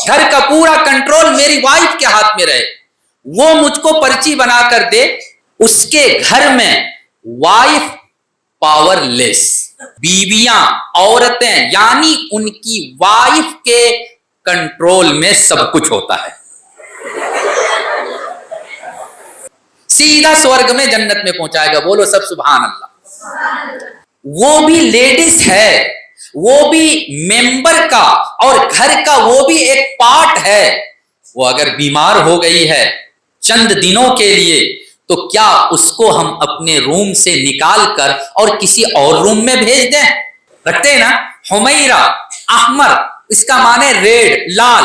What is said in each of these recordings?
گھر کا پورا کنٹرول میری وائف کے ہاتھ میں رہے، وہ مجھ کو پرچی بنا کر دے، اس کے گھر میں وائف پاور لیس، بیویاں عورتیں یعنی ان کی وائف کے کنٹرول میں سب کچھ ہوتا ہے، سیدھا سورگ میں جنت میں پہنچائے گا۔ بولو سب سبحان اللہ۔ وہ بھی لیڈیز ہے، وہ بھی ممبر کا اور گھر کا وہ بھی ایک پارٹ ہے، وہ اگر بیمار ہو گئی ہے چند دنوں کے لیے تو کیا اس کو ہم اپنے روم سے نکال کر اور کسی اور روم میں بھیج دیں؟ رکھتے ہیں نا، حمیرہ احمر، اس کا معنی ریڈ، لال۔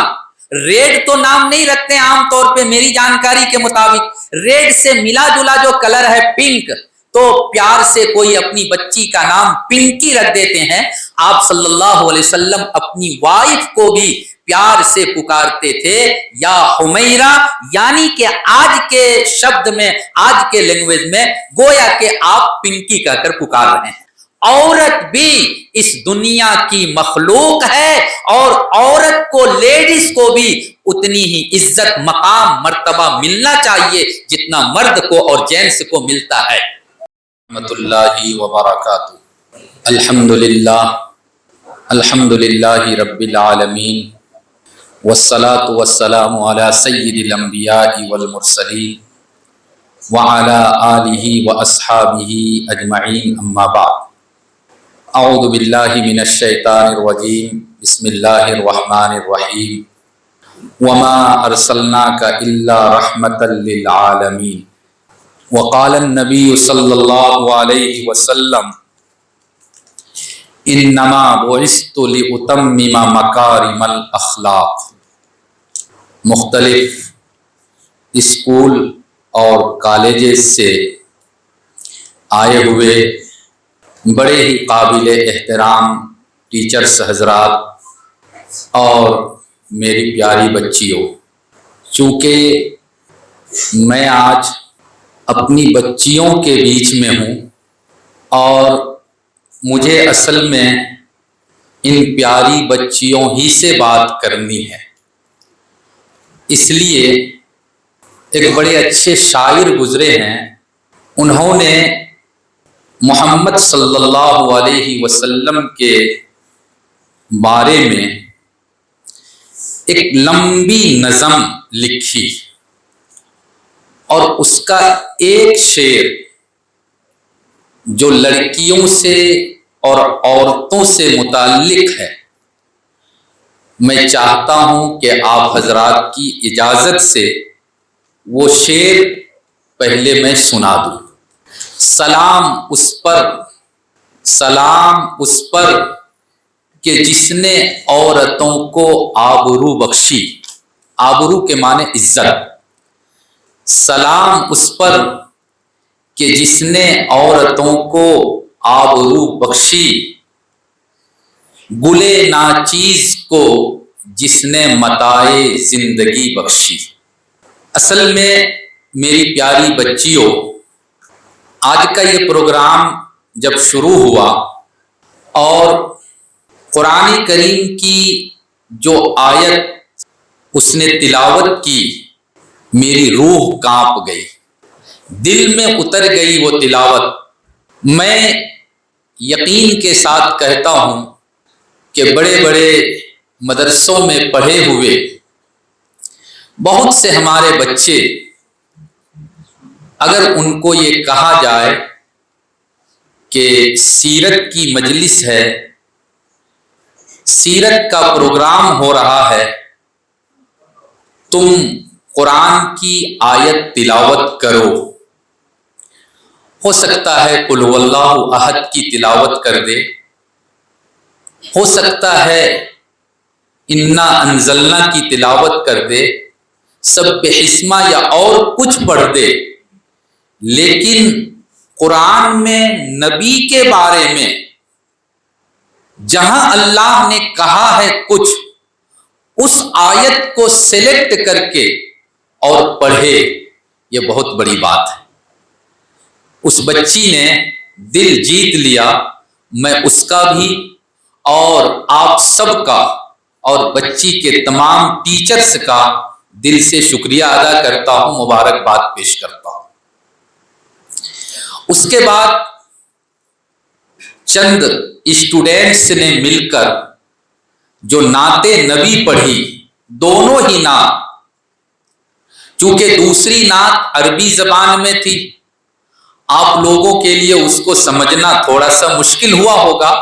ریڈ تو نام نہیں رکھتے عام طور پہ میری جانکاری کے مطابق، ریڈ سے ملا جلا جو کلر ہے پنک، تو پیار سے کوئی اپنی بچی کا نام پنکی رکھ دیتے ہیں۔ آپ صلی اللہ علیہ وسلم اپنی وائف کو بھی پیار سے پکارتے تھے یا حمیرہ، یعنی کہ آج کے شبد میں، آج کے لینگویج میں گویا کہ آپ پنکی کہہ کر پکار رہے ہیں۔ عورت بھی اس دنیا کی مخلوق ہے اور عورت کو، لیڈیز کو بھی اتنی ہی عزت، مقام، مرتبہ ملنا چاہیے جتنا مرد کو اور جینس کو ملتا ہے۔ رحمۃ اللہ وبرکاتہ۔ الحمدللہ رب العالمین، والصلاة والسلام علی سید الانبیاء والمرسلین وعلی آلہ واصحابہ اجمعین، اما بعد۔ اعوذ باللہ من الشیطان الرجیم، بسم اللہ الرحمن الرحیم، وما ارسلناک الا رحمۃ للعالمین۔ وقال النبی صلی اللہ علیہ وسلم انما بعثت لاتمم مکارم الاخلاق۔ مختلف اسکول اور کالجز سے آئے ہوئے بڑے ہی قابل احترام ٹیچرز حضرات اور میری پیاری بچیوں، چونکہ میں آج اپنی بچیوں کے بیچ میں ہوں اور مجھے اصل میں ان پیاری بچیوں ہی سے بات کرنی ہے، اس لیے ایک بڑے اچھے شاعر گزرے ہیں، انہوں نے محمد صلی اللہ علیہ وسلم کے بارے میں ایک لمبی نظم لکھی اور اس کا ایک شعر جو لڑکیوں سے اور عورتوں سے متعلق ہے، میں چاہتا ہوں کہ آپ حضرات کی اجازت سے وہ شعر پہلے میں سنا دوں۔ سلام اس پر کہ جس نے عورتوں کو آبرو بخشی، آبرو کے معنی عزت۔ سلام اس پر کہ جس نے عورتوں کو آبرو بخشی، گلے ناچیز کو جس نے متاع زندگی بخشی۔ اصل میں میری پیاری بچیوں، آج کا یہ پروگرام جب شروع ہوا اور قرآن کریم کی جو آیت اس نے تلاوت کی، میری روح کانپ گئی، دل میں اتر گئی وہ تلاوت۔ میں یقین کے ساتھ کہتا ہوں کہ بڑے بڑے مدرسوں میں پڑھے ہوئے بہت سے ہمارے بچے، اگر ان کو یہ کہا جائے کہ سیرت کی مجلس ہے، سیرت کا پروگرام ہو رہا ہے، تم قرآن کی آیت تلاوت کرو، ہو سکتا ہے قل هو اللہ احد کی تلاوت کر دے، ہو سکتا ہے انا انزلنا کی تلاوت کر دے، سبح اسما یا اور کچھ پڑھ دے، لیکن قرآن میں نبی کے بارے میں جہاں اللہ نے کہا ہے کچھ، اس آیت کو سلیکٹ کر کے اور پڑھے، یہ بہت بڑی بات ہے۔ اس بچی نے دل جیت لیا، میں اس کا بھی اور آپ سب کا اور بچی کے تمام ٹیچرز کا دل سے شکریہ ادا کرتا ہوں، مبارکباد پیش کرتا ہوں۔ اس کے بعد چند اسٹوڈنٹس نے مل کر جو نعت نبی پڑھی، دونوں ہی نعت، چونکہ دوسری نعت عربی زبان میں تھی، آپ لوگوں کے لیے اس کو سمجھنا تھوڑا سا مشکل ہوا ہوگا،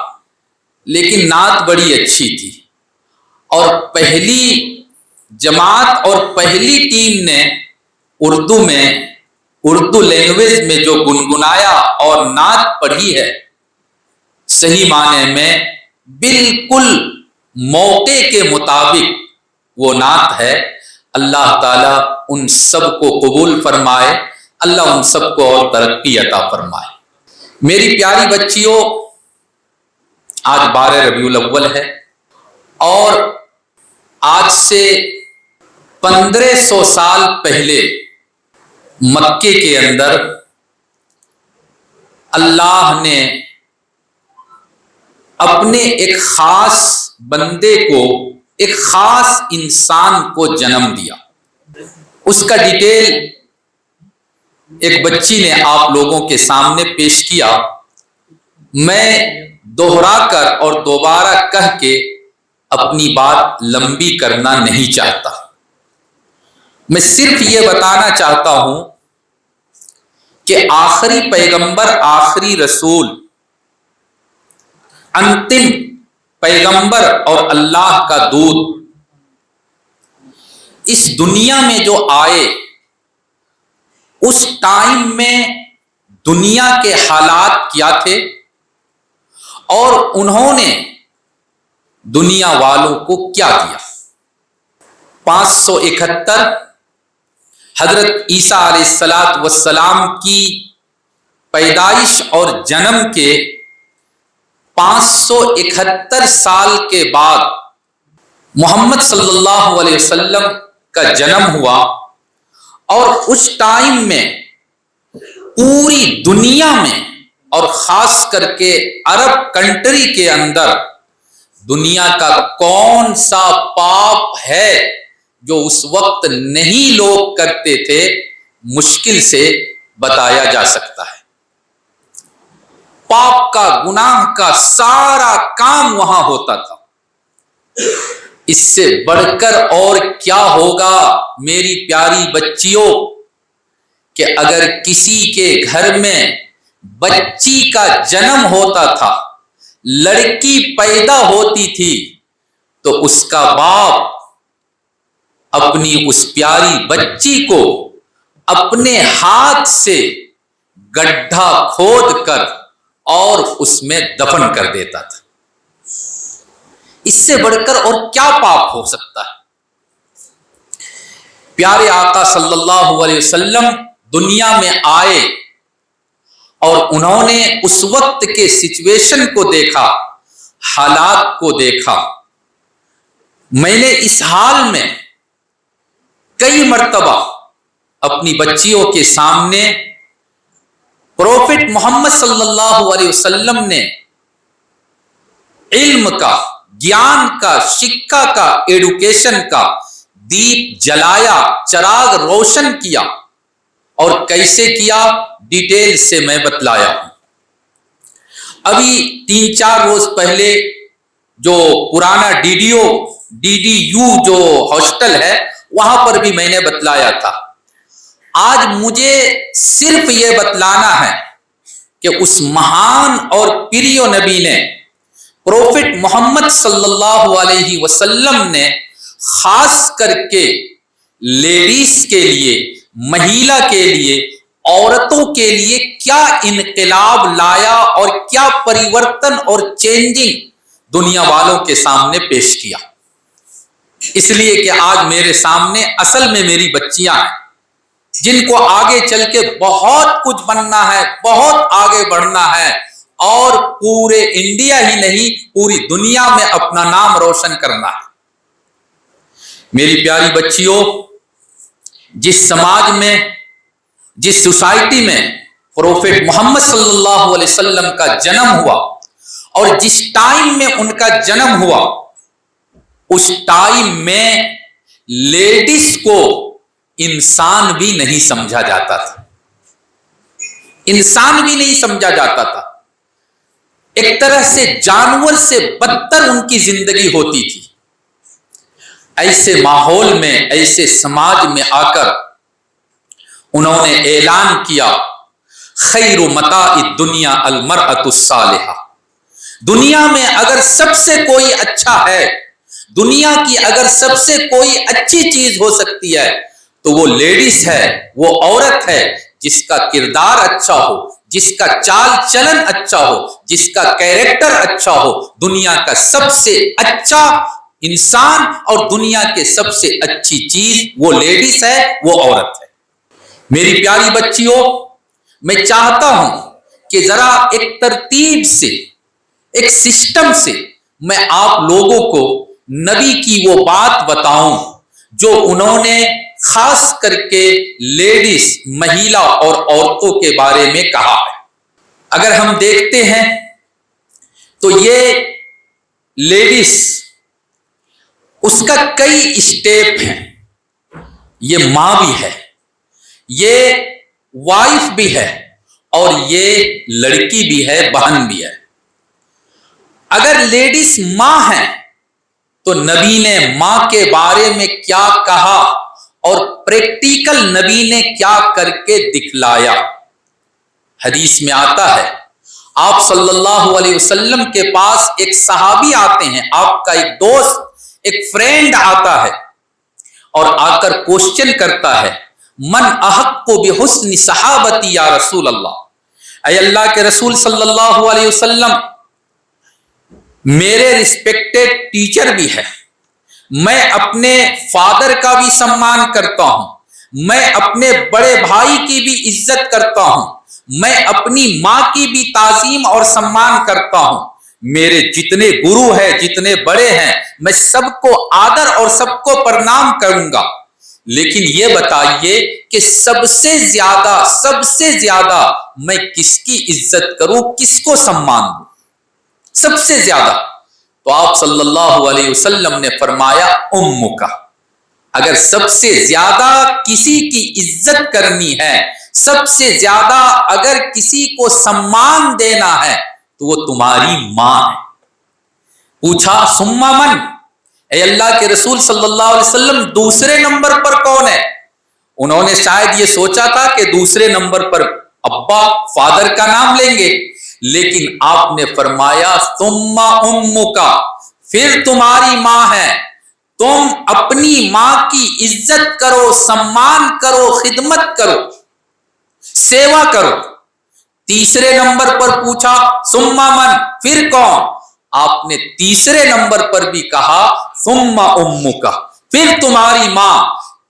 لیکن نعت بڑی اچھی تھی۔ اور پہلی جماعت اور پہلی ٹیم نے اردو لینگویج میں جو گنگنایا اور نعت پڑھی ہے، صحیح معنی میں بالکل موقع کے مطابق وہ نعت ہے۔ اللہ تعالیٰ ان سب کو قبول فرمائے، اللہ ان سب کو اور ترقی عطا فرمائے۔ میری پیاری بچیوں، آج 12 ربیع الاول ہے اور آج سے 1500 سال پہلے مکے کے اندر اللہ نے اپنے ایک خاص بندے کو، ایک خاص انسان کو جنم دیا۔ اس کا ڈیٹیل ایک بچی نے آپ لوگوں کے سامنے پیش کیا۔ میں دوہرا کر اور دوبارہ کہہ کے اپنی بات لمبی کرنا نہیں چاہتا، میں صرف یہ بتانا چاہتا ہوں کہ آخری پیغمبر، آخری رسول، انتم پیغمبر اور اللہ کا دودھ اس دنیا میں جو آئے، اس ٹائم میں دنیا کے حالات کیا تھے اور انہوں نے دنیا والوں کو کیا دیا۔ 571 حضرت عیسیٰ علیہ السلام کی پیدائش اور جنم کے 571 سال کے بعد محمد صلی اللہ علیہ وسلم کا جنم ہوا، اور اس ٹائم میں پوری دنیا میں اور خاص کر کے عرب کنٹری کے اندر دنیا کا کون سا پاپ ہے جو اس وقت نہیں لوگ کرتے تھے، مشکل سے بتایا جا سکتا ہے۔ پاپ کا، گناہ کا سارا کام وہاں ہوتا تھا۔ اس سے بڑھ کر اور کیا ہوگا میری پیاری بچیوں، کہ اگر کسی کے گھر میں بچی کا جنم ہوتا تھا، لڑکی پیدا ہوتی تھی، تو اس کا باپ اپنی اس پیاری بچی کو اپنے ہاتھ سے گڈھا کھود کر اور اس میں دفن کر دیتا تھا۔ اس سے بڑھ کر اور کیا پاپ ہو سکتا ہے؟ پیارے آقا صلی اللہ علیہ وسلم دنیا میں آئے اور انہوں نے اس وقت کے سچویشن کو دیکھا، حالات کو دیکھا۔ میں نے اس حال میں کئی مرتبہ اپنی بچیوں کے سامنے پروفٹ محمد صلی اللہ علیہ وسلم نے علم کا، گیان کا، شکا کا، ایڈوکیشن کا دیپ جلایا، چراغ روشن کیا، اور کیسے کیا ڈیٹیل سے میں بتلایا ہوں۔ ابھی 3-4 روز پہلے جو پرانا ڈی ڈی یو جو ہاسٹل ہے، وہاں پر بھی میں نے بتلایا تھا۔ آج مجھے صرف یہ بتلانا ہے کہ اس مہان اور پیریو نبی نے، پروفٹ محمد صلی اللہ علیہ وسلم نے خاص کر کے لیڈیز کے لیے، مہیلا کے لیے، عورتوں کے لیے کیا انقلاب لایا اور کیا پریورتن اور چینجنگ دنیا والوں کے سامنے پیش کیا۔ اس لیے کہ آج میرے سامنے اصل میں میری بچیاں ہیں جن کو آگے چل کے بہت کچھ بننا ہے، بہت آگے بڑھنا ہے، اور پورے انڈیا ہی نہیں پوری دنیا میں اپنا نام روشن کرنا ہے۔ میری پیاری بچیوں، جس سماج میں، جس سوسائٹی میں پروفٹ محمد صلی اللہ علیہ وسلم کا جنم ہوا اور جس ٹائم میں ان کا جنم ہوا، उस टाइम में लेडीज को इंसान भी नहीं समझा जाता था, इंसान भी नहीं समझा जाता था। एक तरह से जानवर से बदतर उनकी जिंदगी होती थी। ऐसे माहौल में, ऐसे समाज में आकर उन्होंने ऐलान किया, खैरु मताइ दुनिया अल मरअतु सालिहा। दुनिया में अगर सबसे कोई अच्छा है, दुनिया की अगर सबसे कोई अच्छी चीज हो सकती है तो वो लेडीज है, वो औरत है जिसका किरदार अच्छा हो, जिसका चाल चलन अच्छा हो, जिसका कैरेक्टर अच्छा हो। दुनिया का सबसे अच्छा इंसान और दुनिया के सबसे अच्छी चीज वो लेडीज है, वो औरत है। मेरी प्यारी बच्चियों, मैं चाहता हूं कि जरा एक तरतीब से, एक सिस्टम से मैं आप लोगों को नबी की वो बात बताऊं जो उन्होंने खास करके लेडीज, महिला और औरतों के बारे में कहा है। अगर हम देखते हैं तो ये लेडीज, उसका कई स्टेप हैं। ये मां भी है, ये वाइफ भी है और ये लड़की भी है, बहन भी है। अगर लेडीज मां है तो नबी ने मां के बारे में क्या कहा और प्रैक्टिकल नबी ने क्या करके दिखलाया। हदीस में आता है, आप सल्लल्लाहु अलैहि वसल्लम के पास एक सहाबी आते हैं, आपका एक दोस्त, एक फ्रेंड आता है और आकर क्वेश्चन करता है, मन अहक्कु बिहुस्नि सहाबती या रसूल अल्लाह। ऐ अल्लाह के रसूल सल्लल्लाहु अलैहि वसल्लम, मेरे रिस्पेक्टेड टीचर भी है, मैं अपने फादर का भी सम्मान करता हूं, मैं अपने बड़े भाई की भी इज्जत करता हूं, मैं अपनी मां की भी ताजीम और सम्मान करता हूं, मेरे जितने गुरु हैं, जितने बड़े हैं, मैं सबको आदर और सबको प्रणाम करूंगा। लेकिन ये बताइए कि सबसे ज्यादा मैं किसकी इज्जत करूं, किसको सम्मान दूं सबसे ज्यादा? तो आप सल्लल्लाहु अलैहि वसल्लम ने फरमाया, उम्मुका। अगर सबसे ज्यादा किसी की इज्जत करनी है, सबसे ज्यादा अगर किसी को सम्मान देना है तो वो तुम्हारी मां है। पूछा, सुम्मा मन, ऐ अल्लाह के रसूल सल्लल्लाहु अलैहि वसल्लम दूसरे नंबर पर कौन है? उन्होंने शायद ये सोचा था कि दूसरे नंबर पर अब्बा, फादर का नाम लेंगे, लेकिन आपने फरमाया, सुम्मा उम्मुका, फिर तुम्हारी मां है। तुम अपनी मां की इज्जत करो, सम्मान करो, खिदमत करो, सेवा करो। तीसरे नंबर पर पूछा, सुम्मा मन, फिर कौन? आपने तीसरे नंबर पर भी कहा, सुम्मा उम्मुका, फिर तुम्हारी मां।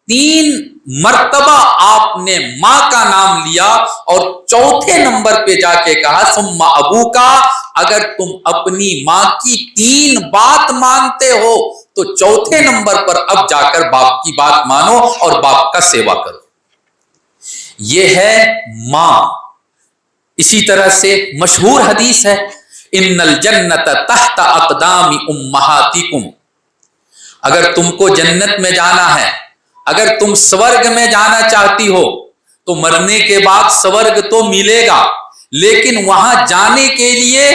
3 मर्तबा आपने मां का नाम लिया और चौथे नंबर पे जाके कहा, सुम्मा अबूका। अगर तुम अपनी मां की 3 बात मानते हो तो चौथे नंबर पर अब जाकर बाप की बात मानो और बाप का सेवा करो। यह है मां। इसी तरह से मशहूर हदीस है, इन्नल जन्नत तहत अक़दामी उम्महातिकुम। अगर तुमको जन्नत में जाना है, अगर तुम स्वर्ग में जाना चाहती हो तो मरने के बाद स्वर्ग तो मिलेगा, लेकिन वहां जाने के लिए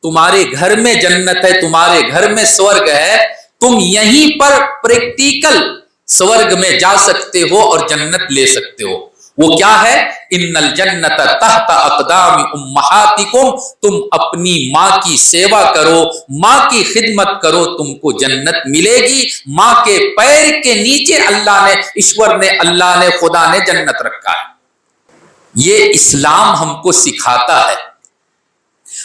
तुम्हारे घर में जन्नत है, तुम्हारे घर में स्वर्ग है, तुम यहीं पर प्रैक्टिकल स्वर्ग में जा सकते हो और जन्नत ले सकते हो। वो क्या है? इन्नल जन्नत तहत अक़दामी उम्महातिकुम। तुम अपनी मां की सेवा करो, मां की खिदमत करो, तुमको जन्नत मिलेगी। मां के पैर के नीचे अल्लाह ने, ईश्वर ने, अल्लाह ने, खुदा ने जन्नत रखा है। ये इस्लाम हमको सिखाता है।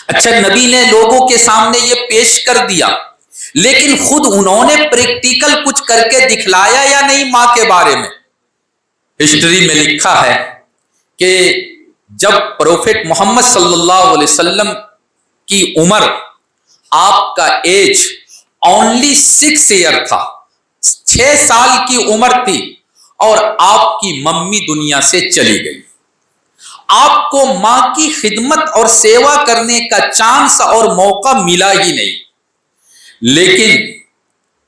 अच्छा, नबी ने लोगों के सामने ये पेश कर दिया, लेकिन खुद उन्होंने प्रैक्टिकल कुछ करके दिखलाया या नहीं मां के बारे में? हिस्ट्री में लिखा है कि जब प्रोफेट मोहम्मद सल्लल्लाहु अलैहि वसल्लम की उम्र, आपका एज ओनली 6 ईयर था, 6 साल की उम्र थी और आपकी मम्मी दुनिया से चली गई। आपको मां की खिदमत और सेवा करने का चांस और मौका मिला ही नहीं। लेकिन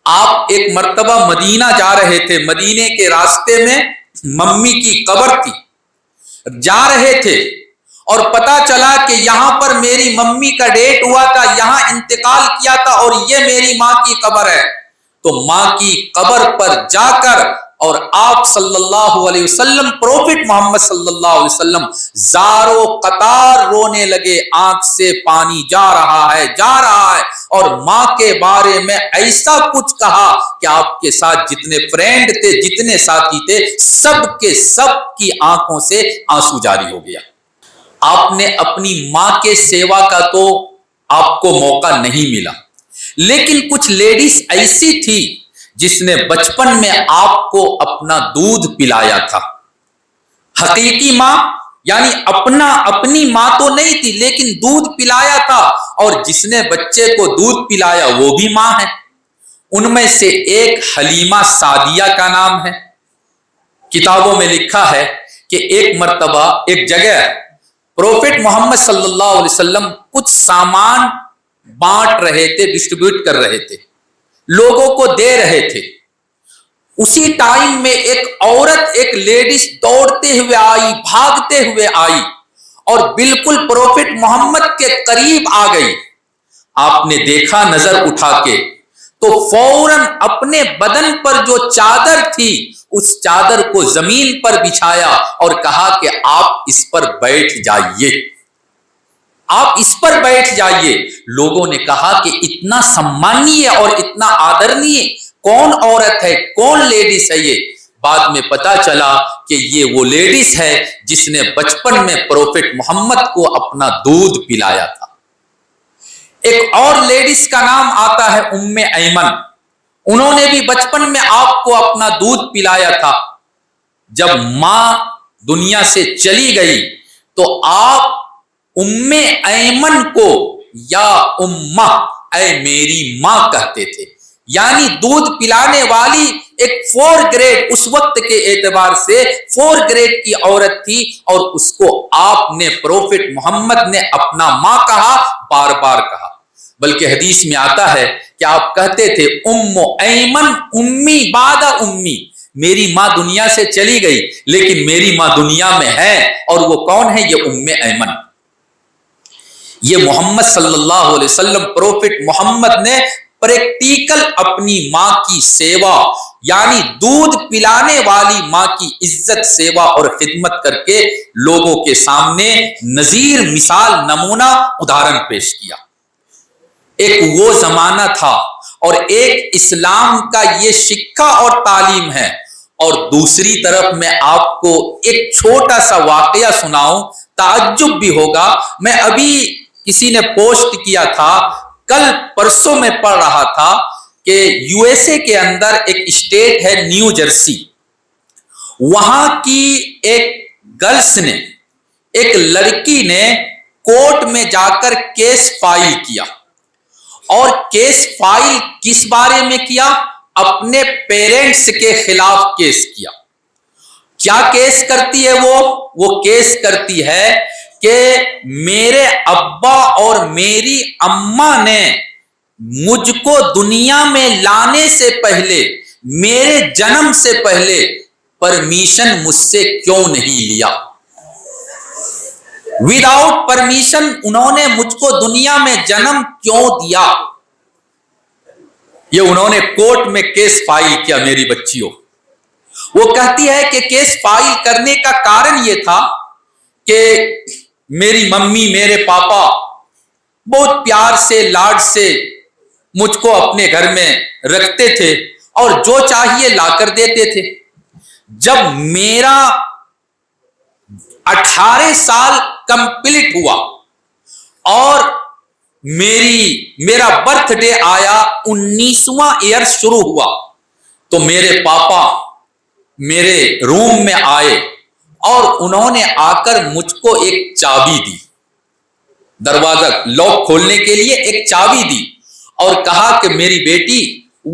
آپ ایک مرتبہ مدینہ جا رہے تھے، مدینے کے راستے میں ممی کی قبر تھی، جا رہے تھے اور پتا چلا کہ یہاں پر میری ممی کا ڈیٹ ہوا تھا، یہاں انتقال کیا تھا اور یہ میری ماں کی قبر ہے، تو ماں کی قبر پر جا کر اور آپ صلی اللہ علیہ وسلم، پروفٹ محمد صلی اللہ علیہ وسلم زارو قطار رونے لگے، آنکھ سے پانی جا رہا ہے اور ماں کے بارے میں ایسا کچھ کہا کہ آپ کے ساتھ جتنے فرینڈ تھے، جتنے ساتھی تھے، سب کے سب کی آنکھوں سے آنسو جاری ہو گیا۔ آپ نے اپنی ماں کے سیوا کا تو آپ کو موقع نہیں ملا، لیکن کچھ لیڈیز ایسی تھی جس نے بچپن میں آپ کو اپنا دودھ پلایا تھا۔ حقیقی ماں یعنی اپنی ماں تو نہیں تھی، لیکن دودھ پلایا تھا، اور جس نے بچے کو دودھ پلایا وہ بھی ماں ہے۔ ان میں سے ایک حلیمہ سعدیہ کا نام ہے۔ کتابوں میں لکھا ہے کہ ایک مرتبہ ایک جگہ پروفٹ محمد صلی اللہ علیہ وسلم کچھ سامان بانٹ رہے تھے، ڈسٹریبیوٹ کر رہے تھے، لوگوں کو دے رہے تھے۔ اسی ٹائم میں ایک عورت، ایک لیڈیز دوڑتے ہوئے آئی، بھاگتے ہوئے آئی اور بالکل پروفٹ محمد کے قریب آ گئی۔ آپ نے دیکھا نظر اٹھا کے تو فوراً اپنے بدن پر جو چادر تھی اس چادر کو زمین پر بچھایا اور کہا کہ آپ اس پر بیٹھ جائیے، آپ اس پر بیٹھ جائیے۔ لوگوں نے کہا کہ اتنا سمانیہ اور اتنا آدرنیہ کون عورت ہے، کون لیڈیز ہے یہ؟ بعد میں پتا چلا کہ یہ وہ لیڈیز ہے جس نے بچپن میں پروفٹ محمد کو اپنا دودھ پلایا تھا۔ ایک اور لیڈیز کا نام آتا ہے ام ایمن، انہوں نے بھی بچپن میں آپ کو اپنا دودھ پلایا تھا۔ جب ماں دنیا سے چلی گئی تو آپ ام ایمن کو یا امہ، اے میری ماں کہتے تھے، یعنی دودھ پلانے والی ایک 4 گریڈ، اس وقت کے اعتبار سے 4 گریڈ کی عورت تھی، اور اس کو آپ نے، پروفٹ محمد نے اپنا ماں کہا، بار بار کہا۔ بلکہ حدیث میں آتا ہے کہ آپ کہتے تھے ام ایمن امی بعد امی، میری ماں دنیا سے چلی گئی لیکن میری ماں دنیا میں ہے، اور وہ کون ہے؟ یہ ام ایمن۔ یہ محمد صلی اللہ علیہ وسلم، پروفٹ محمد نے پریکٹیکل اپنی ماں کی سیوا، یعنی دودھ پلانے والی ماں کی عزت، سیوا اور خدمت کر کے لوگوں کے سامنے نظیر، مثال، نمونہ، ادھارن پیش کیا۔ ایک وہ زمانہ تھا اور ایک اسلام کا یہ شکھا اور تعلیم ہے، اور دوسری طرف میں آپ کو ایک چھوٹا سا واقعہ سناؤں، تعجب بھی ہوگا۔ میں ابھی کسی نے پوسٹ کیا تھا، کل پرسوں میں پڑھ رہا تھا کہ یو ایس اے کے اندر ایک اسٹیٹ ہے نیو جرسی، وہاں کی ایک گرلس نے، ایک لڑکی نے کورٹ میں جا کر کیس فائل کیا، اور کیس فائل کس بارے میں کیا؟ اپنے پیرنٹس کے خلاف کیس کیا۔ کیا کیس کرتی ہے وہ کیس کرتی ہے کہ میرے ابا اور میری اماں نے مجھ کو دنیا میں لانے سے پہلے، میرے جنم سے پہلے پرمیشن مجھ سے کیوں نہیں لیا؟ وداؤٹ پرمیشن انہوں نے مجھ کو دنیا میں جنم کیوں دیا؟ یہ انہوں نے کورٹ میں کیس فائل کیا میری بچیوں۔ وہ کہتی ہے کہ کیس فائل کرنے کا کارن یہ تھا کہ میری ممی، میرے پاپا بہت پیار سے، لاڈ سے مجھ کو اپنے گھر میں رکھتے تھے اور جو چاہیے لا کر دیتے تھے۔ جب میرا 18 سال کمپلیٹ ہوا اور میرا برتھ ڈے آیا، 19واں ایئر شروع ہوا، تو میرے پاپا میرے روم میں آئے اور انہوں نے آ کر مجھ کو ایک چابی دی، دروازہ لاک کھولنے کے لیے ایک چابی دی، اور کہا کہ میری بیٹی،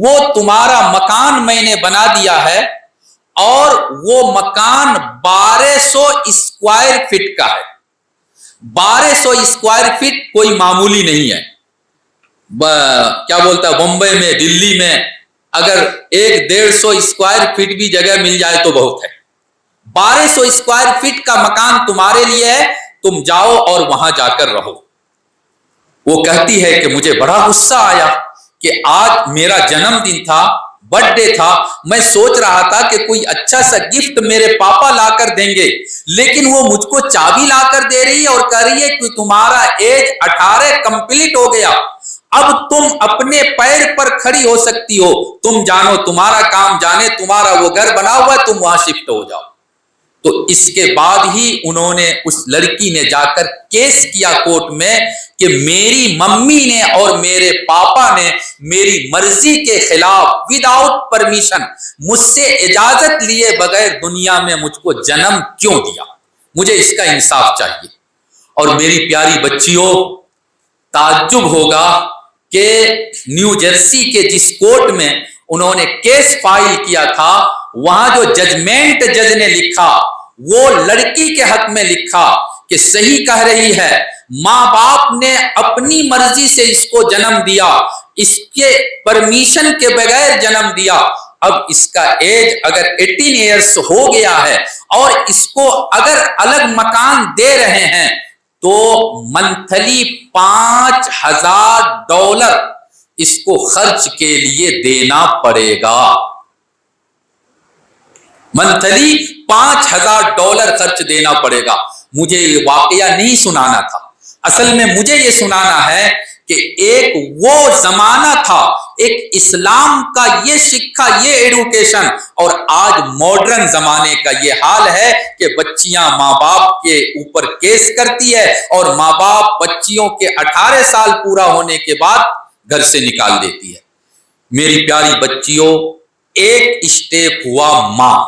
وہ تمہارا مکان میں نے بنا دیا ہے، اور وہ مکان 1200 اسکوائر فٹ کا ہے۔ 1200 اسکوائر فٹ کوئی معمولی نہیں ہے۔ کیا بولتا ہے، بمبئی میں، دلی میں अगर 100-150 स्क्वायर फीट भी जगह मिल जाए तो बहुत है। 1200 स्क्वायर फीट का मकान तुम्हारे लिए है, तुम जाओ और वहां जाकर रहो। वो कहती है कि मुझे बड़ा गुस्सा आया कि आज मेरा जन्मदिन था, बर्थडे था, मैं सोच रहा था कि कोई अच्छा सा गिफ्ट मेरे पापा लाकर देंगे, लेकिन वो मुझको चाबी लाकर दे रही है और कह रही है कि तुम्हारा एज 18 कंप्लीट हो गया, अब तुम अपने पैर पर खड़ी हो सकती हो, तुम जानो तुम्हारा काम जाने, तुम्हारा वो घर बना हुआ है, तुम वहां शिफ्ट हो जाओ। तो इसके बाद ही उन्होंने, उस लड़की ने जाकर केस किया कोर्ट में कि मेरी मम्मी ने और मेरे पापा ने मेरी मर्जी के खिलाफ विदाउट परमिशन, मुझसे इजाजत लिए बगैर दुनिया में मुझको जन्म क्यों दिया, मुझे इसका इंसाफ चाहिए। और मेरी प्यारी बच्चियों, ताज्जुब होगा कि न्यू जर्सी के जिस कोर्ट में उन्होंने केस फाइल किया था, वहां जो जजमेंट जज ने लिखा वो लड़की के हक में लिखा कि सही कह रही है, मां बाप ने अपनी मर्जी से इसको जन्म दिया, इसके परमिशन के बगैर जन्म दिया, अब इसका एज अगर 18 ईयर्स हो गया है और इसको अगर अलग मकान दे रहे हैं तो मंथली $5000 इसको खर्च के लिए देना पड़ेगा। मंथली $5000 खर्च देना पड़ेगा। मुझे ये वाकया नहीं सुनाना था, असल में मुझे ये सुनाना है कि एक वो जमाना था, एक इस्लाम का ये शिक्षा, ये एजुकेशन, और आज मॉडर्न जमाने का ये हाल है कि बच्चियां माँ बाप के ऊपर केस करती है और माँ बाप बच्चियों के 18 साल पूरा होने के बाद घर से निकाल देती है। मेरी प्यारी बच्चियों, एक स्टेप हुआ मां,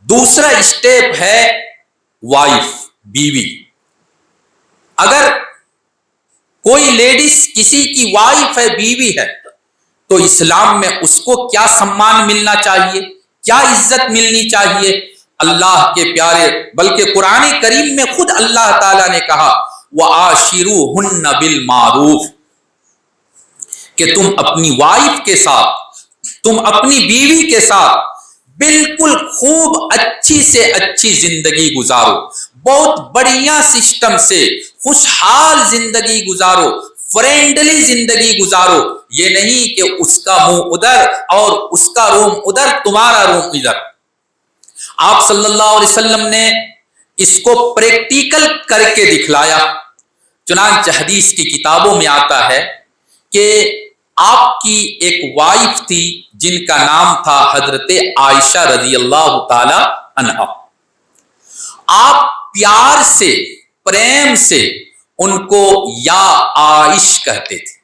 दूसरा स्टेप है वाइफ, बीवी। अगर कोई लेडीज किसी की वाइफ है, बीवी है, तो इस्लाम में उसको क्या सम्मान मिलना चाहिए, क्या इज्जत मिलनी चाहिए? अल्लाह के प्यारे, बल्कि कुरान करीम में खुद अल्लाह ताला ने कहा वआशिरूहुन्ना बिल मारूफ, कि तुम अपनी वाइफ के साथ, तुम अपनी बीवी के साथ बिल्कुल खूब अच्छी से अच्छी जिंदगी गुजारो, बहुत बढ़िया सिस्टम से खुशहाल जिंदगी गुजारो, फ्रेंडली जिंदगी गुजारो। ये नहीं कि उसका मुंह उधर और उसका रूम उधर, तुम्हारा रूम इधर। आप सल्लल्लाहु अलैहि वसल्लम ने इसको प्रैक्टिकल करके दिखलाया। चुनांचे हदीस की किताबों में आता है कि आपकी एक वाइफ थी जिनका नाम था हजरत आयशा रजी अल्लाह ताला अन्हा। आप प्यार से, प्रेम से उनको या आइश कहते थे।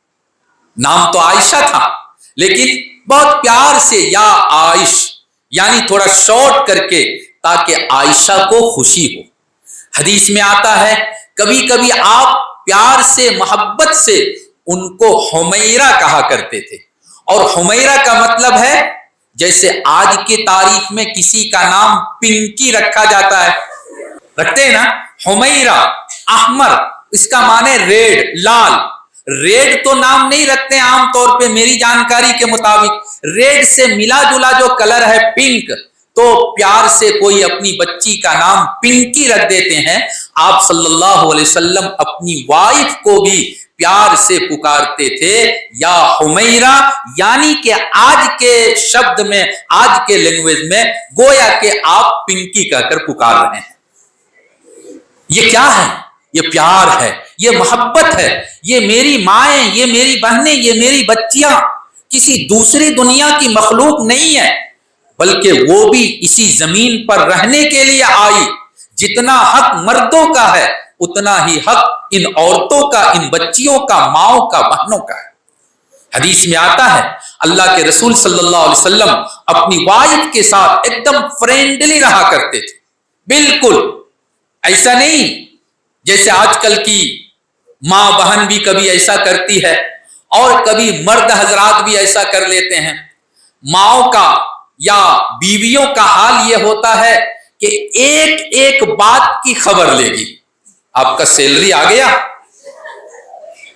नाम तो आयशा था, लेकिन बहुत प्यार से या आइश, यानी थोड़ा शॉर्ट करके, ताकि आयशा को खुशी हो। हदीस में आता है कभी कभी आप प्यार से, मोहब्बत से उनको हुमैरा कहा करते थे। और हुमैरा का मतलब है, जैसे आज की तारीख में किसी का नाम पिंकी रखा जाता है, रखते हैं ना, हुमैरा, अहमर, इसका माने रेड, लाल। रेड तो नाम नहीं रखते आमतौर पे, मेरी जानकारी के मुताबिक रेड से मिला जुला जो कलर है पिंक, तो प्यार से कोई अपनी बच्ची का नाम पिंकी रख देते हैं। आप सल्लल्लाहु अलैहि वसल्लम अपनी वाइफ को भी प्यार से पुकारते थे या हुमैरा, यानी कि आज के शब्द में, आज के लैंग्वेज में गोया कि आप पिंकी कहकर पुकार रहे हैं। ये क्या है? ये प्यार है, ये मोहब्बत है, ये मेरी माएं, ये मेरी बहनें, ये मेरी बच्चियां किसी दूसरी दुनिया की मखलूक नहीं है, बल्कि वो भी इसी जमीन पर रहने के लिए आई। जितना हक मर्दों का है उतना ही हक इन औरतों का, इन बच्चियों का, माओं का, बहनों का है। हदीस में आता है अल्लाह के रसूल सल्लल्लाहु अलैहि वसल्लम अपनी वाइफ के साथ एकदम फ्रेंडली रहा करते थे। बिल्कुल ऐसा नहीं जैसे आजकल की मां बहन भी कभी ऐसा करती है और कभी मर्द हजरात भी ऐसा कर लेते हैं। माओं का या बीवियों का हाल यह होता है कि एक एक बात की खबर लेगी। आपका सैलरी आ गया,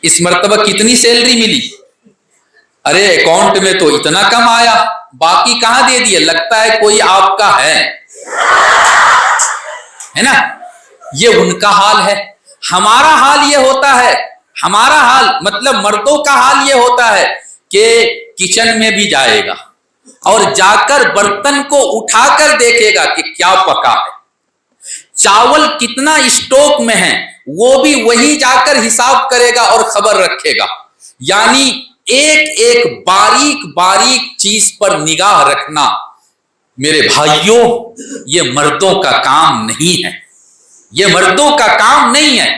इस मर्तबा कितनी सैलरी मिली, अरे अकाउंट में तो इतना कम आया, बाकी कहां दे दिए, लगता है कोई आपका है ना। ये उनका हाल है। हमारा हाल ये होता है, हमारा हाल मतलब मर्दों का हाल ये होता है कि किचन में भी जाएगा और जाकर बर्तन को उठाकर देखेगा कि क्या पका है, चावल कितना स्टॉक में है, वो भी वही जाकर हिसाब करेगा और खबर रखेगा। यानी एक एक बारीक बारीक चीज पर निगाह रखना, मेरे भाइयों, ये मर्दों का काम नहीं है, ये मर्दों का काम नहीं है।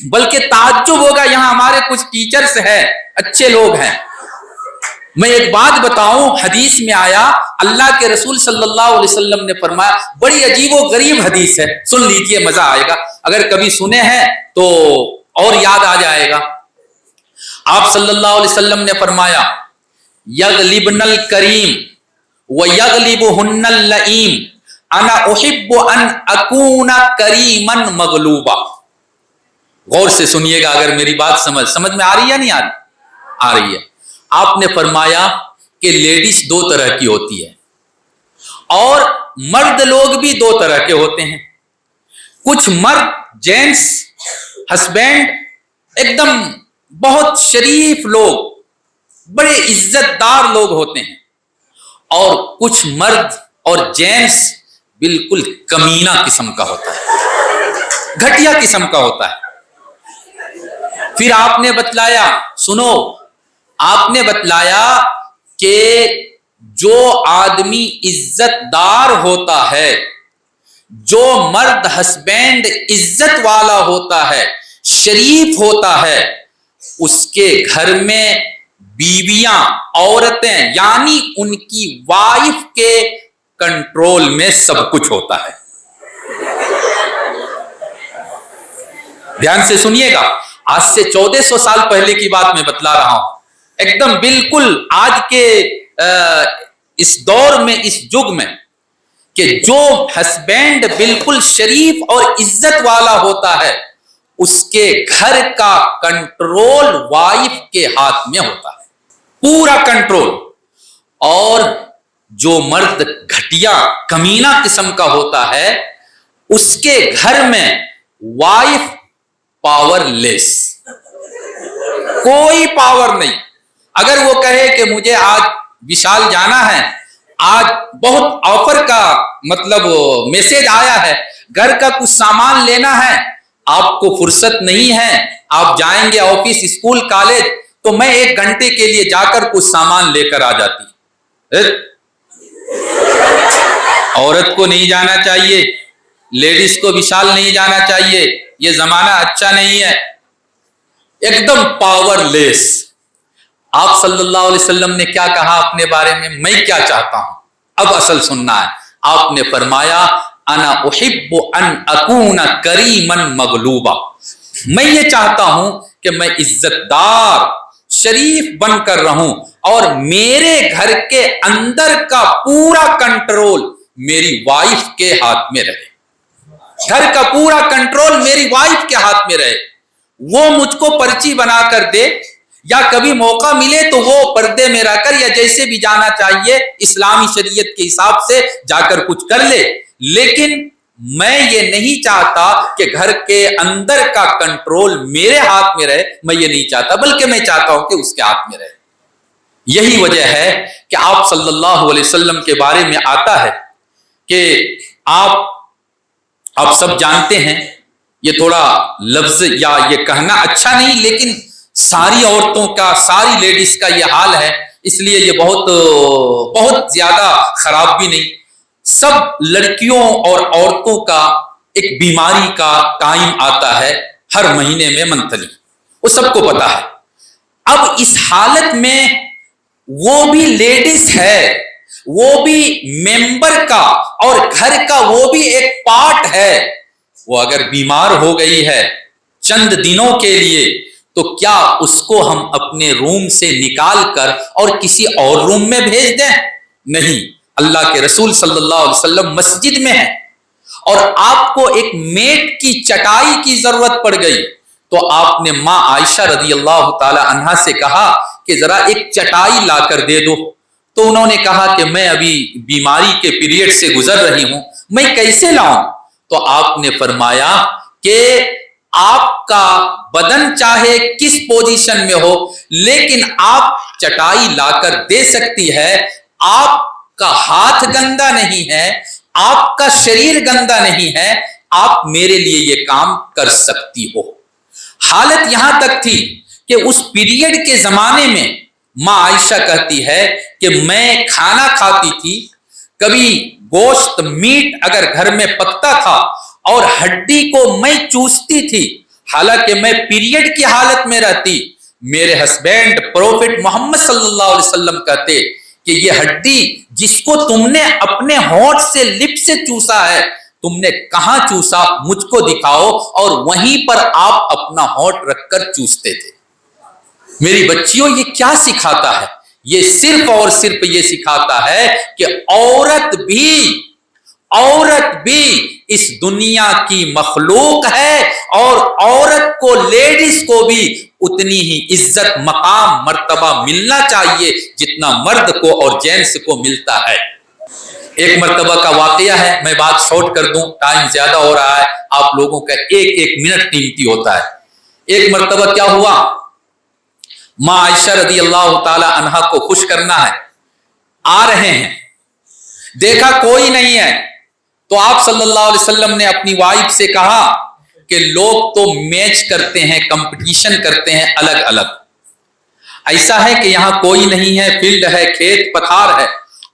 बल्कि ताज्जुब होगा, यहां हमारे कुछ टीचर्स हैं, अच्छे लोग हैं। मैं एक बात बताऊं, हदीस में आया, अल्लाह के रसूल सल्लल्लाहु अलैहि वसल्लम ने फरमाया, बड़ी अजीबो गरीब हदीस है, सुन लीजिए, मजा आएगा। अगर कभी सुने हैं तो और याद आ जाएगा। आप सल्लल्लाहु अलैहि वसल्लम ने फरमाया, यगलिबनल करीम व यगलिबुहुन्नल लईम अना उहिब्बु अन अकूना करीमन मगलूबा। गौर से सुनिएगा, अगर मेरी बात समझ में आ रही है, नहीं आ रही, आ रही है। आपने फरमाया कि लेडीज दो तरह की होती है और मर्द लोग भी दो तरह के होते हैं। कुछ मर्द, जेंट्स, हस्बैंड एकदम बहुत शरीफ लोग, बड़े इज्जतदार लोग होते हैं, और कुछ मर्द और जेंट्स बिल्कुल कमीना किस्म का होता है, घटिया किस्म का होता है। फिर आपने बतलाया, सुनो, आपने बतलाया कि जो आदमी इज्जतदार होता है, जो मर्द हस्बैंड इज्जत वाला होता है, शरीफ होता है, उसके घर में बीवियां, औरतें, यानी उनकी वाइफ के कंट्रोल में सब कुछ होता है। ध्यान से सुनिएगा, आज से 1400 साल पहले की बात मैं बतला रहा हूं, एकदम बिल्कुल आज के इस दौर में, इस युग में, कि जो हस्बैंड बिल्कुल शरीफ और इज्जत वाला होता है, उसके घर का कंट्रोल वाइफ के हाथ में होता है, पूरा कंट्रोल। और जो मर्द घटिया कमीना किस्म का होता है, उसके घर में वाइफ पावरलेस, कोई पावर नहीं। अगर वो कहे कि मुझे आज विशाल जाना है, आज बहुत ऑफर का मतलब मैसेज आया है, घर का कुछ सामान लेना है, आपको फुर्सत नहीं है, आप जाएंगे ऑफिस, स्कूल, कॉलेज, तो मैं 1 घंटे के लिए जाकर कुछ सामान लेकर आ जाती। औरत को नहीं जाना चाहिए, लेडीज को विशाल नहीं जाना चाहिए, ये जमाना अच्छा नहीं है, एकदम पावरलेस। आप सल्लल्लाहु अलैहि वसल्लम ने क्या कहा अपने बारे में, मैं क्या चाहता हूं, अब असल सुनना है। आपने फरमाया, अना उहिब्बु अन अकूना करीमन मगलूबा, मैं ये चाहता हूं कि मैं इज्जतदार, शरीफ बनकर रहूं और मेरे घर के अंदर का पूरा कंट्रोल मेरी वाइफ के हाथ में रहे, घर का पूरा कंट्रोल मेरी वाइफ के हाथ में रहे। वो मुझको पर्ची बनाकर दे, या कभी मौका मिले तो वो पर्दे में रहकर, या जैसे भी जाना चाहिए इस्लामी शरीयत के हिसाब से जाकर कुछ कर ले, लेकिन मैं ये नहीं चाहता कि घर के अंदर का कंट्रोल मेरे हाथ में रहे, मैं ये नहीं चाहता, बल्कि मैं चाहता हूं कि उसके हाथ में रहे। यही वजह है कि आप सल्लल्लाहु अलैहि वसल्लम के बारे में आता है कि आप सब जानते हैं, ये थोड़ा लफ्ज या ये कहना अच्छा नहीं, लेकिन सारी औरतों का, सारी लेडीज का ये हाल है, इसलिए ये बहुत ज्यादा खराब भी नहीं। सब लड़कियों और औरतों का एक बीमारी का टाइम आता है हर महीने में, मंथली, वो सबको पता है। अब इस हालत में वो भी लेडीज है, वो भी मेंबर का और घर का वो भी एक पार्ट है, वो अगर बीमार हो गई है चंद दिनों के लिए, तो क्या उसको हम अपने रूम से निकाल कर और किसी और रूम में भेज दें? नहीं। अल्लाह के रसूल सल्लल्लाहु अलैहि वसल्लम मस्जिद में है और आपको एक मेट की चटाई की जरूरत पड़ गई, तो आपने मां आयशा रज़ी अल्लाह ताला अन्हा से कहा कि जरा एक चटाई ला कर दे दो। तो उन्होंने कहा कि मैं अभी बीमारी के पीरियड से गुजर रही हूं, मैं कैसे लाऊं? तो आपने फरमाया कि आपका बदन चाहे किस पोजीशन में हो, लेकिन आप चटाई लाकर दे सकती है। आपका हाथ गंदा नहीं है, आपका शरीर गंदा नहीं है, आप मेरे लिए ये काम कर सकती हो। हालत यहां तक थी कि उस पीरियड के जमाने में मां आयशा कहती है कि मैं खाना खाती थी, कभी गोश्त मीट अगर घर में पकता था और हड्डी को मैं चूसती थी, हालांकि मैं पीरियड की हालत में रहती। मेरे हस्बैंड प्रोफेट मोहम्मद सल्लल्लाहु अलैहि वसल्लम कहते कि ये हड्डी जिसको तुमने अपने होंठ से लिप से चूसा है, तुमने कहां चूसा, मुझको दिखाओ। और वहीं पर आप अपना होंठ रखकर चूसते थे। मेरी बच्चियों, ये क्या सिखाता है? ये सिर्फ और सिर्फ ये सिखाता है कि औरत भी इस दुनिया की मखलूक है और औरत को, लेडीज को भी उतनी ही इज्जत, मकाम, मर्तबा मिलना चाहिए जितना मर्द को और जेंट्स को मिलता है। एक मर्तबा का वाकया है, मैं बात शॉर्ट कर दूं, टाइम ज्यादा हो रहा है, आप लोगों का एक एक मिनट कीमती होता है। एक मर्तबा क्या हुआ, मां आयशा रदी अल्लाह ताला अन्हा को खुश करना है, आ रहे हैं, देखा कोई नहीं है, तो आप सल्लल्लाहु अलैहि वसल्लम ने अपनी वाइफ से कहा कि लोग तो मैच करते हैं, कंपटीशन करते हैं अलग अलग, ऐसा है कि यहां कोई नहीं है, फील्ड है, खेत पथार है,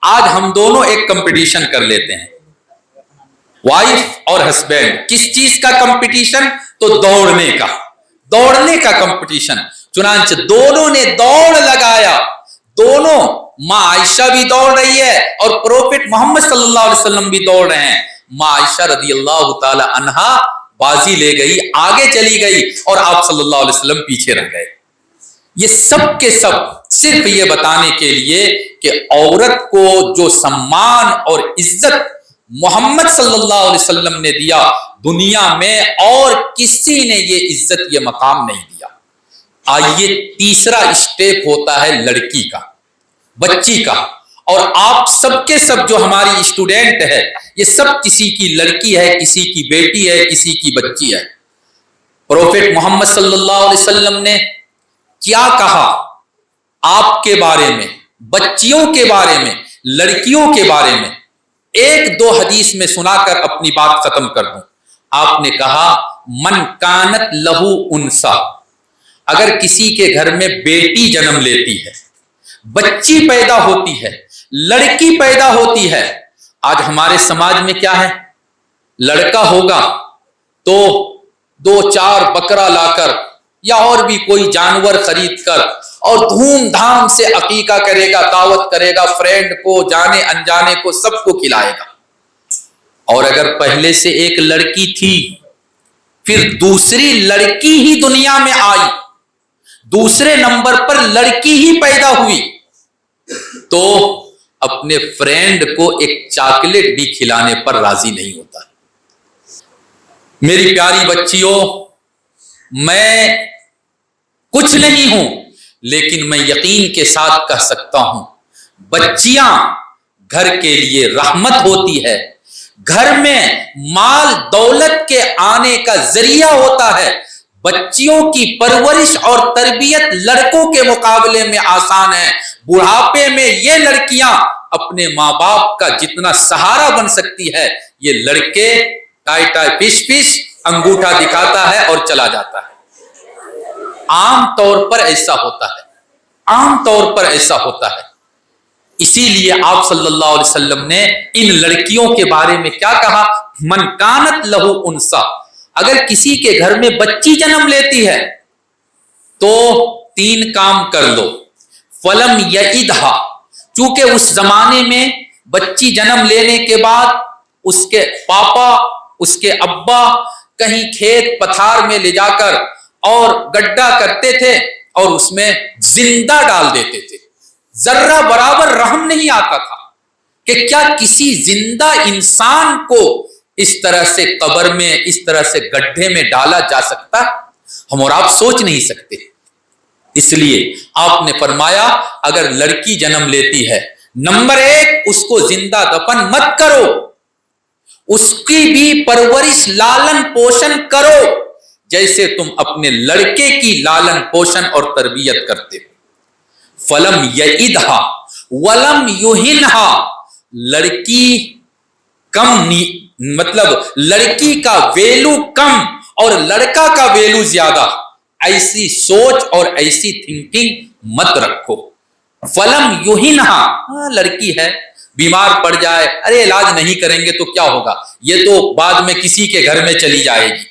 आज हम दोनों एक कंपटीशन कर लेते हैं, वाइफ और हस्बैंड। किस चीज का कंपटीशन? तो दौड़ने का कंपटीशन। चुनांचे दोनों ने दौड़ लगाया, दोनों, मां आयशा भी दौड़ रही है और प्रोफेट मोहम्मद सल्लल्लाहु अलैहि वसल्लम भी दौड़ रहे हैं। मां आयशा रदी अल्लाह ताला अन्हा बाजी ले गई, आगे चली गई और आप सल्लल्लाहु अलैहि वसल्लम पीछे रह गए। ये सब के सब सिर्फ ये बताने के लिए कि औरत को जो सम्मान और इज्जत मोहम्मद सल्लल्लाहु अलैहि वसल्लम ने दिया, दुनिया में और किसी ने ये इज्जत, ये मकाम नहीं दिया। आइए, तीसरा स्टेप होता है लड़की का, बच्ची का। और आप सबके सब जो हमारी स्टूडेंट है, ये सब किसी की लड़की है, किसी की बेटी है, किसी की बच्ची है। प्रोफेट मोहम्मद सल्लल्लाहु अलैहि वसल्लम ने क्या कहा आपके बारे में, बच्चियों के बारे में, लड़कियों के बारे में? एक दो हदीस में सुनाकर अपनी बात खत्म कर दूं। आपने कहा, मन कानत लहू उनसा, अगर किसी के घर में बेटी जन्म लेती है, बच्ची पैदा होती है, लड़की पैदा होती है, आज हमारे समाज में क्या है, लड़का होगा तो 2-4 बकरा लाकर या और भी कोई जानवर खरीद कर और धूमधाम से अकीका करेगा, दावत करेगा, फ्रेंड को, जाने अनजाने को, सबको खिलाएगा। और अगर पहले से एक लड़की थी, फिर दूसरी लड़की ही दुनिया में आई, दूसरे नंबर पर लड़की ही पैदा हुई, तो अपने फ्रेंड को एक चॉकलेट भी खिलाने पर राजी नहीं होता। मेरी प्यारी बच्चियों, मैं कुछ नहीं हूं, लेकिन मैं यकीन के साथ कह सकता हूं, बच्चियां घर के लिए रहमत होती है, घर में माल दौलत के आने का जरिया होता है। बच्चियों की परवरिश और तरबियत लड़कों के मुकाबले में आसान है। बुढ़ापे में ये लड़कियां अपने माँ बाप का जितना सहारा बन सकती है, ये लड़के टाई टाई फिश फिश अंगूठा दिखाता है और चला जाता है। आम तौर पर ऐसा होता है, आम तौर पर ऐसा होता है। इसीलिए आप सल्लल्लाहु अलैहि वसल्लम ने इन लड़कियों के बारे में क्या कहा, मन कानत लहू उनसा, अगर किसी के घर में बच्ची जन्म लेती है तो 3 काम कर लो। फलम यइदहा, चूंकि उस जमाने में बच्ची जन्म लेने के बाद उसके पापा, उसके अब्बा कहीं खेत पथार में ले जाकर और गड्ढा करते थे और उसमें जिंदा डाल देते थे। जर्रा बराबर रहम नहीं आता था कि क्या किसी जिंदा इंसान को इस तरह से कब्र में, इस तरह से गड्ढे में डाला जा सकता? हम और आप सोच नहीं सकते। اس لیے آپ نے فرمایا اگر لڑکی جنم لیتی ہے، نمبر 1 اس کو زندہ دفن مت کرو، اس کی بھی پرورش لالن پوشن کرو جیسے تم اپنے لڑکے کی لالن پوشن اور تربیت کرتے ہو۔ فلم یعدھا ولم یہنھا، لڑکی کم مطلب لڑکی کا ویلو کم اور لڑکا کا ویلو زیادہ، ایسی سوچ اور ایسی تھنکنگ مت رکھو۔ فلم یہنھا، لڑکی ہے بیمار پڑ جائے، ارے علاج نہیں کریں گے تو کیا ہوگا، یہ تو بعد میں کسی کے گھر میں چلی جائے گی،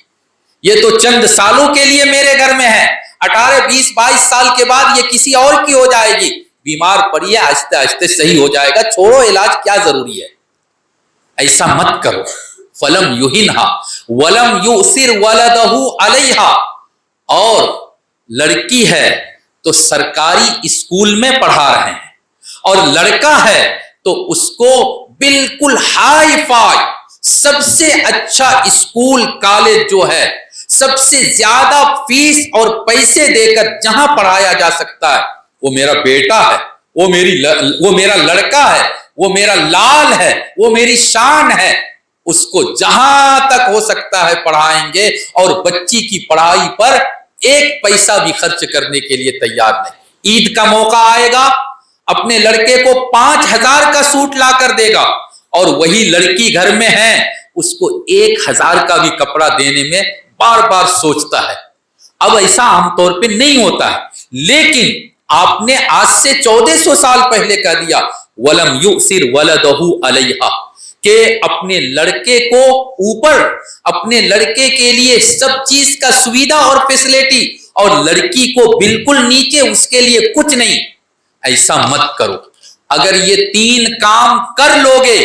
یہ تو چند سالوں کے لیے میرے گھر میں ہے، 18 20 22 سال کے بعد یہ کسی اور کی ہو جائے گی، بیمار پڑی ہے آہستہ آہستہ صحیح ہو جائے گا، چھوڑو علاج کیا ضروری ہے، ایسا مت کرو۔ فلم یہنھا ولم یؤثر ولدہ علیہا، اور لڑکی ہے تو سرکاری اسکول میں پڑھا رہے ہیں اور لڑکا ہے تو اس کو بالکل ہائی فائی سب سے اچھا اسکول کالج جو ہے، سب سے زیادہ فیس اور پیسے دے کر جہاں پڑھایا جا سکتا ہے، وہ میرا بیٹا ہے، وہ میرا لڑکا ہے، وہ میرا لال ہے، وہ میری شان ہے، اس کو جہاں تک ہو سکتا ہے پڑھائیں گے، اور بچی کی پڑھائی پر 1 پیسہ بھی خرچ کرنے کے لیے تیار نہیں۔ عید کا موقع آئے گا، اپنے لڑکے کو 5000 کا سوٹ لا کر دے گا، اور وہی لڑکی گھر میں ہے اس کو 1000 کا بھی کپڑا دینے میں بار بار سوچتا ہے۔ اب ایسا عام طور پہ نہیں ہوتا ہے، لیکن آپ نے آج سے 1400 سال پہلے کہہ دیا وَلَمْ يُؤْثِرْ وَلَدَهُ عَلَيْهَا، کہ اپنے لڑکے کو اوپر، اپنے لڑکے کے لیے سب چیز کا سویدھا اور فیسلٹی، اور لڑکی کو بالکل نیچے، اس کے لیے کچھ نہیں، ایسا مت کرو۔ اگر یہ 3 کام کر لوگے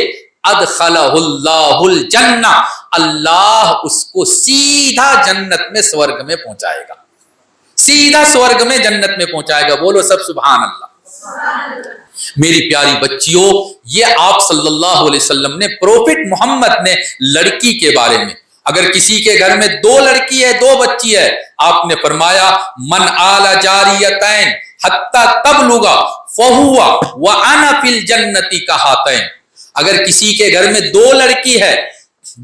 ادخلہ اللہ الجنہ، اللہ اس کو سیدھا جنت میں سورگ میں پہنچائے گا، سیدھا سورگ میں جنت میں پہنچائے گا۔ بولو سب سبحان اللہ۔ میری پیاری بچیوں، یہ آپ صلی اللہ علیہ وسلم نے، پروفٹ محمد نے لڑکی کے بارے میں، اگر کسی کے گھر میں 2 لڑکی ہے 2 بچی ہے، آپ نے فرمایا من آل جاریتین حتی تبلغا فہوا وانا فی الجنت کہاتین، اگر کسی کے گھر میں 2 لڑکی ہے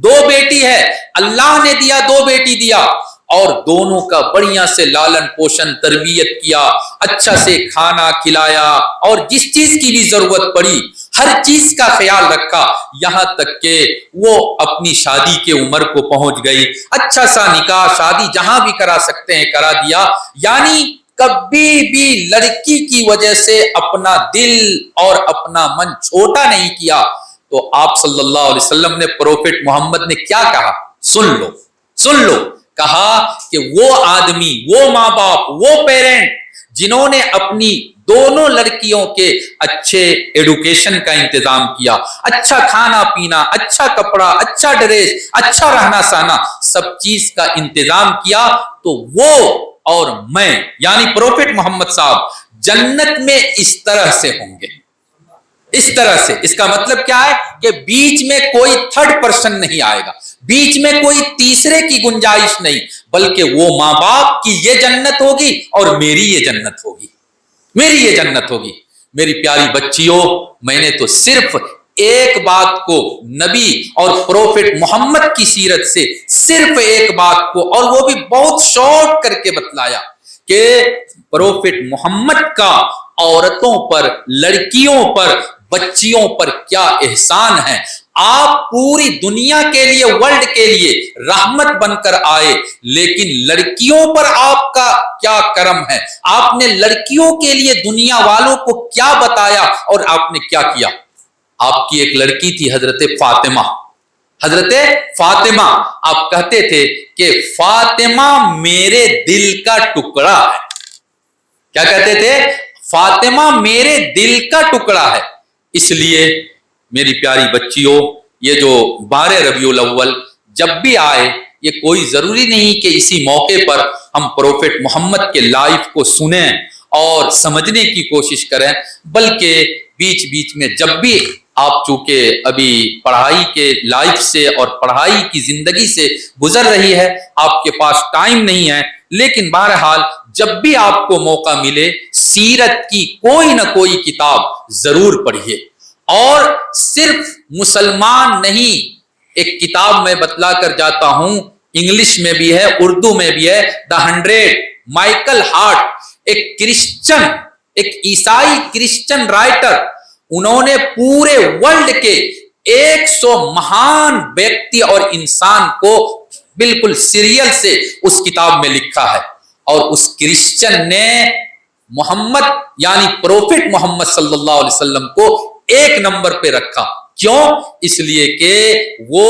2 بیٹی ہے، اللہ نے دیا 2 بیٹی دیا، اور دونوں کا بڑھیا سے لالن پوشن تربیت کیا، اچھا سے کھانا کھلایا، اور جس چیز کی بھی ضرورت پڑی ہر چیز کا خیال رکھا، یہاں تک کہ وہ اپنی شادی کے عمر کو پہنچ گئی، اچھا سا نکاح شادی جہاں بھی کرا سکتے ہیں کرا دیا، یعنی کبھی بھی لڑکی کی وجہ سے اپنا دل اور اپنا من چھوٹا نہیں کیا۔ تو آپ صلی اللہ علیہ وسلم نے، پروفٹ محمد نے کیا کہا، سن لو سن لو، کہا کہ وہ آدمی، وہ ماں باپ، وہ پیرنٹ جنہوں نے اپنی دونوں لڑکیوں کے اچھے ایڈوکیشن کا انتظام کیا، اچھا کھانا پینا، اچھا کپڑا، اچھا ڈریس، اچھا رہنا سہنا، سب چیز کا انتظام کیا، تو وہ اور میں یعنی پروفٹ محمد صاحب جنت میں اس طرح سے ہوں گے، اس طرح سے۔ اس کا مطلب کیا ہے کہ بیچ میں کوئی 3rd پرسن نہیں آئے گا، بیچ میں کوئی تیسرے کی گنجائش نہیں، بلکہ وہ ماں باپ کی یہ جنت ہوگی اور میری یہ جنت ہوگی، میری یہ جنت ہوگی۔ میری پیاری بچیوں، میں نے تو صرف ایک بات کو نبی اور پروفٹ محمد کی سیرت سے، صرف ایک بات کو، اور وہ بھی بہت شارٹ کر کے بتلایا کہ پروفٹ محمد کا عورتوں پر، لڑکیوں پر، بچیوں پر کیا احسان ہے۔ آپ پوری دنیا کے لیے، ورلڈ کے لیے رحمت بن کر آئے، لیکن لڑکیوں پر آپ کا کیا کرم ہے، آپ نے لڑکیوں کے لیے دنیا والوں کو کیا بتایا اور آپ نے کیا کیا۔ آپ کی ایک لڑکی تھی حضرت فاطمہ، حضرت فاطمہ، آپ کہتے تھے کہ فاطمہ میرے دل کا ٹکڑا ہے، کیا کہتے تھے، فاطمہ میرے دل کا ٹکڑا ہے۔ اس لیے میری پیاری بچیوں، یہ جو 12 ربیع الاول جب بھی آئے، یہ کوئی ضروری نہیں کہ اسی موقع پر ہم پروفٹ محمد کے لائف کو سنیں اور سمجھنے کی کوشش کریں، بلکہ بیچ بیچ میں جب بھی آپ چونکہ ابھی پڑھائی کے لائف سے اور پڑھائی کی زندگی سے گزر رہی ہے، آپ کے پاس ٹائم نہیں ہے، لیکن بہرحال جب بھی آپ کو موقع ملے سیرت کی کوئی نہ کوئی کتاب ضرور پڑھیے. اور صرف مسلمان نہیں، ایک کتاب میں بتلا کر جاتا ہوں، انگلش میں بھی ہے، اردو میں بھی ہے، دا 100. مائیکل ہارٹ ایک کرسچن، ایک عیسائی کرسچن رائٹر، انہوں نے پورے ورلڈ کے 100 مہان ویکتی اور انسان کو بالکل سیریل سے اس کتاب میں لکھا ہے. اور اس کرسچن نے محمد یعنی پروفٹ محمد صلی اللہ علیہ وسلم کو 1 نمبر پہ رکھا. کیوں؟ اس لیے کہ وہ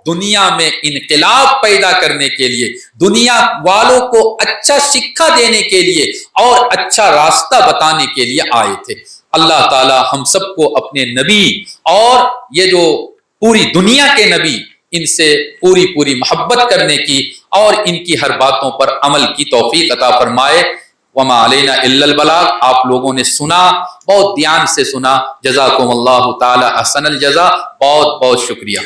دنیا میں انقلاب پیدا کرنے کے لیے، دنیا والوں کو اچھا سکھا دینے کے لیے اور اچھا راستہ بتانے کے لیے آئے تھے. اللہ تعالی ہم سب کو اپنے نبی اور یہ جو پوری دنیا کے نبی ان سے پوری محبت کرنے کی اور ان کی ہر باتوں پر عمل کی توفیق عطا فرمائے. وما علینا الا البلاغ. آپ لوگوں نے سنا، بہت دھیان سے سنا. جزاکم اللہ تعالی احسن الجزا. بہت بہت شکریہ.